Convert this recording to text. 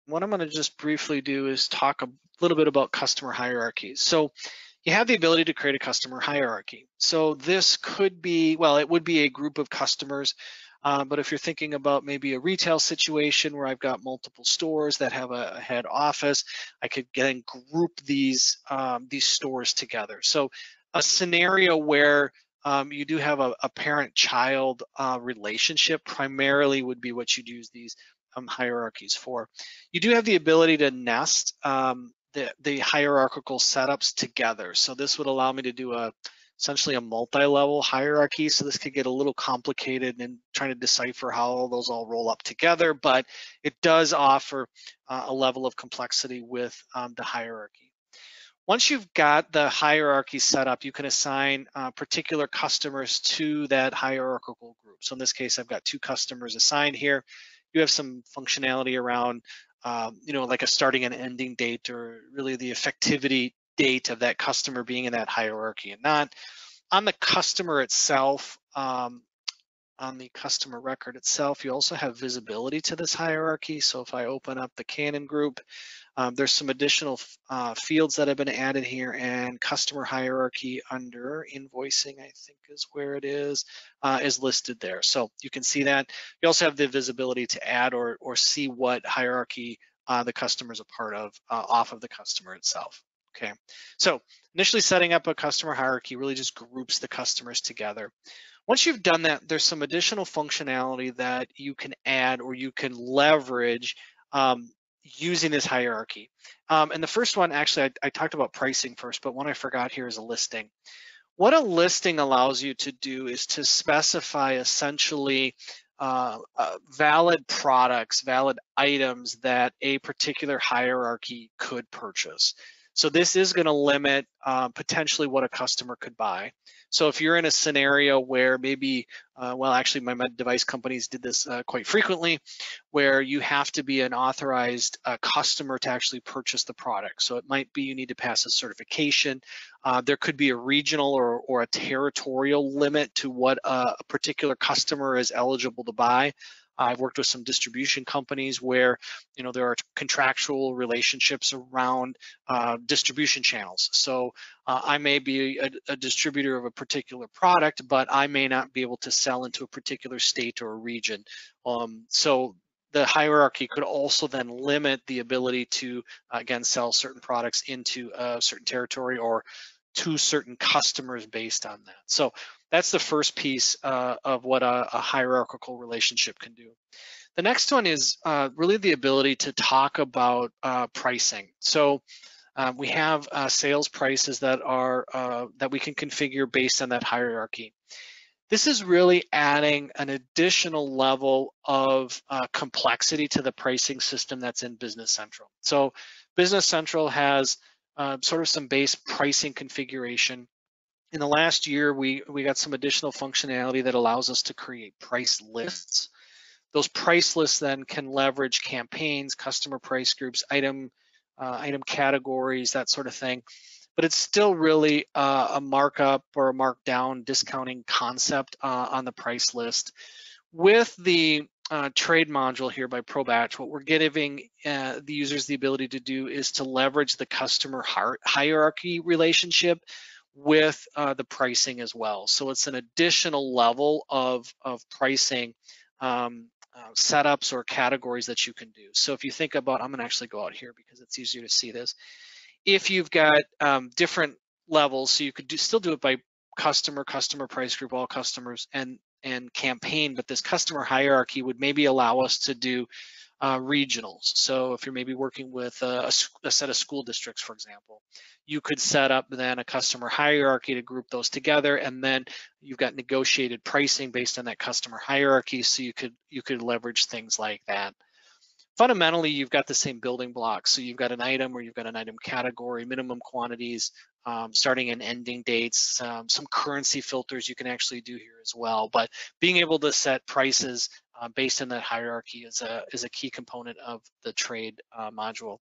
what I'm going to just briefly do is talk a little bit about customer hierarchies. So you have the ability to create a customer hierarchy. So this could be, well, it would be a group of customers, but if you're thinking about maybe a retail situation where I've got multiple stores that have a head office, I could then group these stores together. So a scenario where you do have a parent-child relationship primarily would be what you'd use these hierarchies for. You do have the ability to nest the hierarchical setups together. So this would allow me to do essentially a multi-level hierarchy. So this could get a little complicated in trying to decipher how those all roll up together, but it does offer a level of complexity with the hierarchy. Once you've got the hierarchy set up, you can assign particular customers to that hierarchical group. So in this case, I've got 2 customers assigned here. You have some functionality around, like a starting and ending date, or really the effectivity date of that customer being in that hierarchy and not. On the customer itself, on the customer record itself, you also have visibility to this hierarchy. So if I open up the Canon group, there's some additional fields that have been added here, and customer hierarchy under invoicing, I think is where it is listed there. So you can see that. You also have the visibility to add or see what hierarchy the customer is a part of off of the customer itself. Okay, so initially setting up a customer hierarchy really just groups the customers together. Once you've done that, there's some additional functionality that you can add or you can leverage using this hierarchy. And the first one, actually, I talked about pricing first, but one I forgot here is a listing. What a listing allows you to do is to specify essentially valid products, valid items that a particular hierarchy could purchase. So this is going to limit potentially what a customer could buy. So if you're in a scenario where maybe, well, actually my med device companies did this quite frequently, where you have to be an authorized customer to actually purchase the product. So it might be you need to pass a certification. There could be a regional or a territorial limit to what a particular customer is eligible to buy. I've worked with some distribution companies where, there are contractual relationships around distribution channels. So I may be a distributor of a particular product, but I may not be able to sell into a particular state or region. So the hierarchy could also then limit the ability to, again, sell certain products into a certain territory or to certain customers based on that. So that's the first piece of what a hierarchical relationship can do. The next one is really the ability to talk about pricing. So we have sales prices that we can configure based on that hierarchy. This is really adding an additional level of complexity to the pricing system that's in Business Central. So Business Central has sort of some base pricing configuration. In the last year, we got some additional functionality that allows us to create price lists. Those price lists then can leverage campaigns, customer price groups, item categories, that sort of thing. But it's still really a markup or a markdown discounting concept on the price list. With the trade module here by ProBatch, what we're giving the users the ability to do is to leverage the customer hierarchy relationship with the pricing as well. So it's an additional level of pricing setups or categories that you can do. So if you think about, I'm gonna actually go out here because it's easier to see this. If you've got different levels, so you could still do it by customer price group, all customers, and campaign, but this customer hierarchy would maybe allow us to do regionals. So if you're maybe working with a set of school districts, for example, you could set up then a customer hierarchy to group those together, and then you've got negotiated pricing based on that customer hierarchy, so you could leverage things like that. Fundamentally, you've got the same building blocks. So you've got an item or you've got an item category, minimum quantities, starting and ending dates, some currency filters you can actually do here as well. But being able to set prices based on that hierarchy is a key component of the trade module.